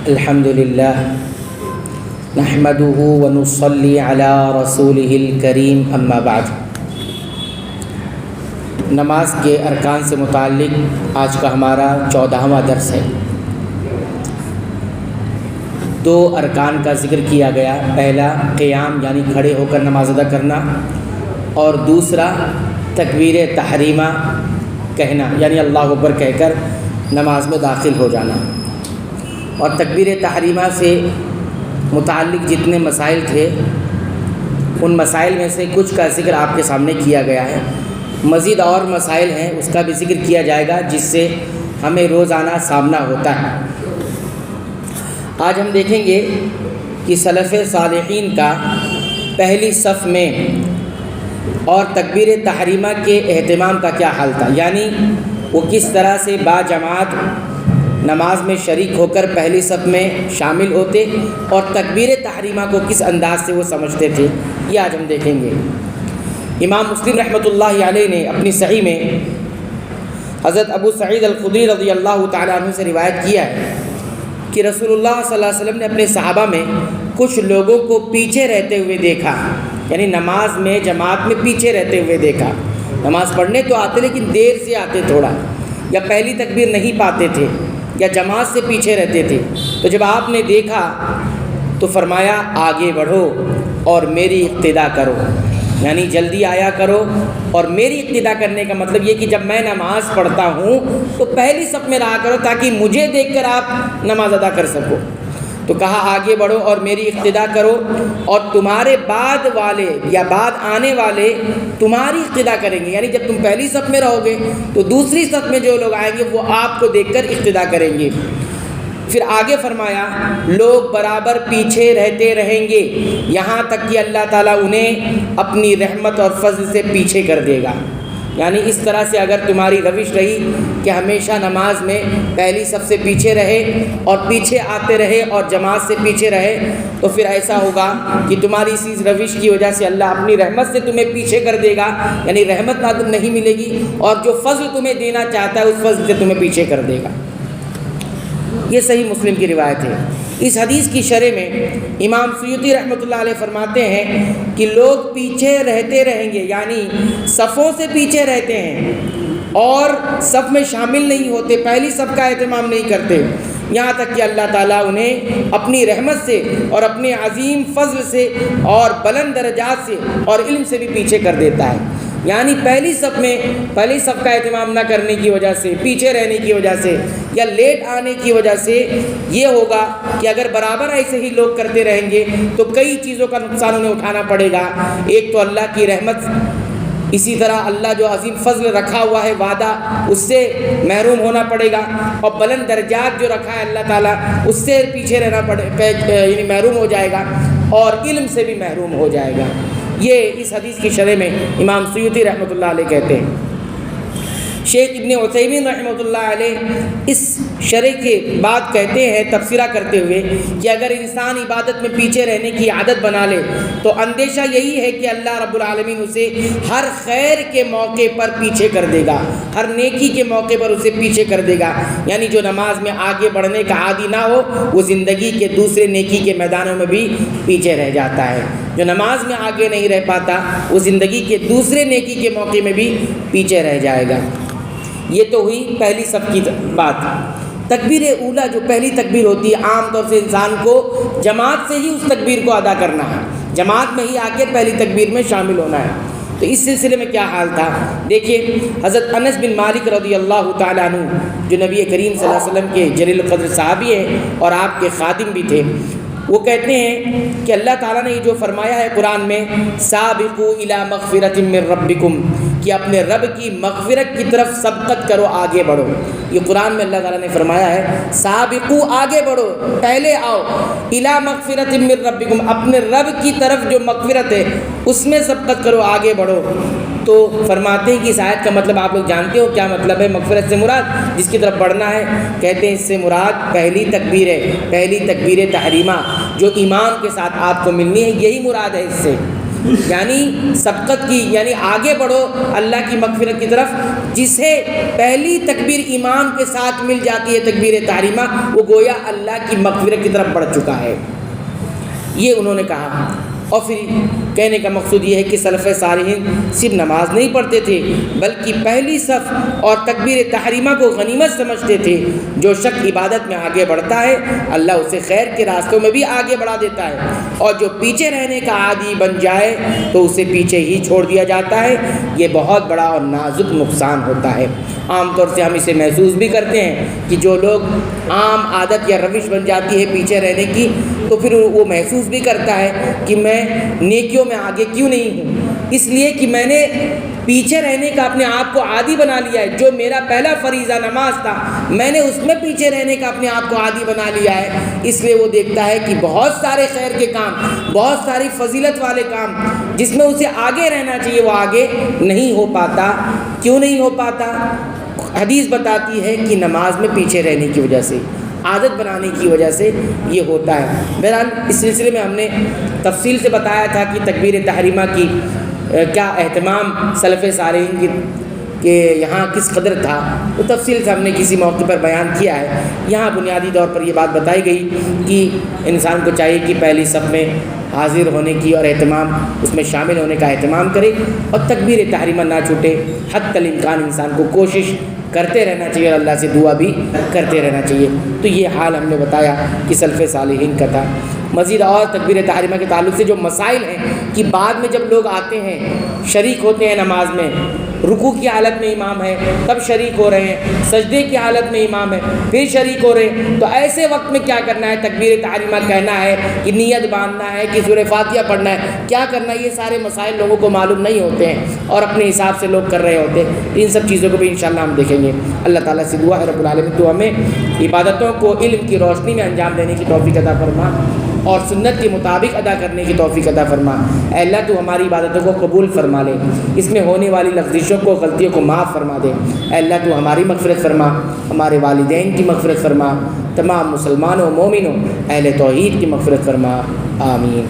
الحمد للہ نحمده ونصلی علی رسولہ الکریم اما بعد۔ نماز کے ارکان سے متعلق آج کا ہمارا 14واں درس ہے۔ 2 ارکان کا ذکر کیا گیا، پہلا قیام یعنی کھڑے ہو کر نماز ادا کرنا، اور دوسرا تکبیر تحریمہ کہنا یعنی اللہ اکبر کہہ کر نماز میں داخل ہو جانا۔ اور تکبیر تحریمہ سے متعلق جتنے مسائل تھے ان مسائل میں سے کچھ کا ذکر آپ کے سامنے کیا گیا ہے۔ مزید اور مسائل ہیں، اس کا بھی ذکر کیا جائے گا جس سے ہمیں روزانہ سامنا ہوتا ہے۔ آج ہم دیکھیں گے کہ سلف صالحین کا پہلی صف میں اور تکبیر تحریمہ کے اہتمام کا کیا حال تھا، یعنی وہ کس طرح سے باجماعت نماز میں شریک ہو کر پہلی صف میں شامل ہوتے اور تکبیر تحریمہ کو کس انداز سے وہ سمجھتے تھے، یہ آج ہم دیکھیں گے۔ امام مسلم رحمۃ اللہ علیہ نے اپنی صحیح میں حضرت ابو سعید الخدری رضی اللہ تعالیٰ عنہ سے روایت کیا ہے کہ رسول اللہ صلی اللہ علیہ وسلم نے اپنے صحابہ میں کچھ لوگوں کو پیچھے رہتے ہوئے دیکھا، یعنی نماز میں جماعت میں پیچھے رہتے ہوئے دیکھا۔ نماز پڑھنے تو آتے لیکن دیر سے آتے تھوڑا، یا پہلی تکبیر نہیں پاتے تھے، یا جماعت سے پیچھے رہتے تھے۔ تو جب آپ نے دیکھا تو فرمایا آگے بڑھو اور میری اقتدا کرو، یعنی جلدی آیا کرو۔ اور میری اقتدا کرنے کا مطلب یہ کہ جب میں نماز پڑھتا ہوں تو پہلی صف میں رہا کرو تاکہ مجھے دیکھ کر آپ نماز ادا کر سکو۔ تو کہا آگے بڑھو اور میری اقتدا کرو، اور تمہارے بعد والے یا بعد آنے والے تمہاری اقتدا کریں گے، یعنی جب تم پہلی صف میں رہو گے تو دوسری صف میں جو لوگ آئیں گے وہ آپ کو دیکھ کر اقتدا کریں گے۔ پھر آگے فرمایا لوگ برابر پیچھے رہتے رہیں گے یہاں تک کہ اللہ تعالیٰ انہیں اپنی رحمت اور فضل سے پیچھے کر دے گا۔ یعنی اس طرح سے اگر تمہاری روش رہی کہ ہمیشہ نماز میں پہلی صف سے پیچھے رہے اور پیچھے آتے رہے اور جماعت سے پیچھے رہے تو پھر ایسا ہوگا کہ تمہاری اسی روش کی وجہ سے اللہ اپنی رحمت سے تمہیں پیچھے کر دے گا، یعنی رحمت نہ تم نہیں ملے گی، اور جو فضل تمہیں دینا چاہتا ہے اس فضل سے تمہیں پیچھے کر دے گا۔ یہ صحیح مسلم کی روایت ہے۔ اس حدیث کی شرح میں امام سیوطی رحمۃ اللہ علیہ فرماتے ہیں کہ لوگ پیچھے رہتے رہیں گے، یعنی صفوں سے پیچھے رہتے ہیں اور صف میں شامل نہیں ہوتے، پہلی صف کا اہتمام نہیں کرتے، یہاں تک کہ اللہ تعالیٰ انہیں اپنی رحمت سے اور اپنے عظیم فضل سے اور بلند درجات سے اور علم سے بھی پیچھے کر دیتا ہے۔ یعنی پہلی صف کا اہتمام نہ کرنے کی وجہ سے، پیچھے رہنے کی وجہ سے یا لیٹ آنے کی وجہ سے یہ ہوگا کہ اگر برابر ایسے ہی لوگ کرتے رہیں گے تو کئی چیزوں کا نقصان انہیں اٹھانا پڑے گا۔ ایک تو اللہ کی رحمت، اسی طرح اللہ جو عظیم فضل رکھا ہوا ہے وعدہ، اس سے محروم ہونا پڑے گا، اور بلند درجات جو رکھا ہے اللہ تعالیٰ اس سے پیچھے رہنا یعنی محروم ہو جائے گا، اور علم سے بھی محروم ہو جائے گا۔ یہ اس حدیث کی شرح میں امام سیوطی رحمۃ اللہ علیہ کہتے ہیں۔ شیخ ابن عثیمین رحمۃ اللہ علیہ اس شرح کے بعد کہتے ہیں تبصرہ کرتے ہوئے کہ اگر انسان عبادت میں پیچھے رہنے کی عادت بنا لے تو اندیشہ یہی ہے کہ اللہ رب العالمین اسے ہر خیر کے موقع پر پیچھے کر دے گا، ہر نیکی کے موقع پر اسے پیچھے کر دے گا۔ یعنی جو نماز میں آگے بڑھنے کا عادی نہ ہو وہ زندگی کے دوسرے نیکی کے میدانوں میں بھی پیچھے رہ جاتا ہے۔ جو نماز میں آگے نہیں رہ پاتا وہ زندگی کے دوسرے نیکی کے موقع میں بھی پیچھے رہ جائے گا۔ یہ تو ہوئی پہلی صف کی بات۔ تکبیر اولا جو پہلی تکبیر ہوتی ہے، عام طور سے انسان کو جماعت سے ہی اس تکبیر کو ادا کرنا ہے، جماعت میں ہی آ کے پہلی تکبیر میں شامل ہونا ہے۔ تو اس سلسلے میں کیا حال تھا دیکھیے، حضرت انس بن مالک رضی اللہ تعالیٰ عنہ جو نبی کریم صلی اللہ علیہ وسلم کے جلیل القدر صحابی ہیں اور آپ کے خادم بھی تھے، وہ کہتے ہیں کہ اللہ تعالیٰ نے یہ جو فرمایا ہے قرآن میں سابقوا الی مغفرۃ من ربکم، کہ اپنے رب کی مغفرت کی طرف سبقت کرو، آگے بڑھو۔ یہ قرآن میں اللہ تعالیٰ نے فرمایا ہے سابقوا، آگے بڑھو، پہلے آؤ، الی مغفرۃ من ربکم، اپنے رب کی طرف جو مغفرت ہے اس میں سبقت کرو، آگے بڑھو۔ تو فرماتے ہیں کہ اس آیت کا مطلب آپ لوگ جانتے ہو کیا مطلب ہے؟ مغفرت سے مراد جس کی طرف بڑھنا ہے، کہتے ہیں اس سے مراد پہلی تکبیر ہے، پہلی تکبیر تحریمہ جو ایمان کے ساتھ آپ کو ملنی ہے، یہی مراد ہے اس سے۔ یعنی سبقت کی، یعنی آگے بڑھو اللہ کی مغفرت کی طرف. جسے پہلی تکبیر ایمان کے ساتھ مل جاتی ہے تکبیر تحریمہ، وہ گویا اللہ کی مغفرت کی طرف بڑھ چکا ہے. یہ انہوں نے کہا. اور پھر کہنے کا مقصود یہ ہے کہ سلف صالحین صرف نماز نہیں پڑھتے تھے بلکہ پہلی صف اور تکبیر تحریمہ کو غنیمت سمجھتے تھے. جو شخص عبادت میں آگے بڑھتا ہے اللہ اسے خیر کے راستوں میں بھی آگے بڑھا دیتا ہے، اور جو پیچھے رہنے کا عادی بن جائے تو اسے پیچھے ہی چھوڑ دیا جاتا ہے. یہ بہت بڑا اور نازک نقصان ہوتا ہے. عام طور سے ہم اسے محسوس بھی کرتے ہیں کہ جو لوگ عام عادت یا روش بن جاتی ہے پیچھے رہنے کی، تو پھر وہ محسوس بھی کرتا ہے کہ میں نیکیوں میں آگے کیوں نہیں ہوں، اس لیے کہ میں نے پیچھے رہنے کا اپنے آپ کو عادی بنا لیا ہے. جو میرا پہلا فریضہ نماز تھا میں نے اس میں پیچھے رہنے کا اپنے آپ کو عادی بنا لیا ہے. اس لیے وہ دیکھتا ہے کہ بہت سارے خیر کے کام، بہت ساری فضیلت والے کام جس میں اسے آگے رہنا چاہیے وہ آگے نہیں ہو پاتا. کیوں نہیں ہو پاتا؟ حدیث بتاتی ہے کہ نماز میں پیچھے رہنے کی وجہ سے، عادت بنانے کی وجہ سے یہ ہوتا ہے. بہرحال اس سلسلے میں ہم نے تفصیل سے بتایا تھا کہ تکبیر تحریمہ کی کیا اہتمام سلف صالحین کی کہ یہاں کس قدر تھا، تو تفصیل سے ہم نے کسی موقع پر بیان کیا ہے. یہاں بنیادی طور پر یہ بات بتائی گئی کہ انسان کو چاہیے کہ پہلی صف میں حاضر ہونے کی اور اہتمام، اس میں شامل ہونے کا اہتمام کرے اور تکبیر تحریمہ نہ چھوٹے. حتی الامکان انسان کو کوشش کرتے رہنا چاہیے اور اللہ سے دعا بھی کرتے رہنا چاہیے. تو یہ حال ہم نے بتایا کہ سلف صالحین کا تھا. مزید اور تکبیر تحریمہ کے تعلق سے جو مسائل ہیں کہ بعد میں جب لوگ آتے ہیں شریک ہوتے ہیں نماز میں، رکوع کی حالت میں امام ہے تب شریک ہو رہے ہیں، سجدے کی حالت میں امام ہے پھر شریک ہو رہے ہیں، تو ایسے وقت میں کیا کرنا ہے؟ تکبیر تحریمہ کہنا ہے کہ نیت باندھنا ہے کہ سورہ فاتحہ پڑھنا ہے، کیا کرنا ہے؟ یہ سارے مسائل لوگوں کو معلوم نہیں ہوتے ہیں اور اپنے حساب سے لوگ کر رہے ہوتے ہیں. ان سب چیزوں کو بھی انشاءاللہ ہم دیکھیں گے. اللہ تعالیٰ سے دعا ہے رب العالمین تو ہمیں عبادتوں کو علم کی روشنی میں انجام دینے کی توفیق عطا فرما اور سنت کے مطابق ادا کرنے کی توفیق عطا فرما. اے اللہ تو ہماری عبادتوں کو قبول فرما لے، اس میں ہونے والی لغزشوں کو، غلطیوں کو معاف فرما دے. اے اللہ تو ہماری مغفرت فرما، ہمارے والدین کی مغفرت فرما، تمام مسلمانوں مومنوں اہل توحید کی مغفرت فرما. آمین.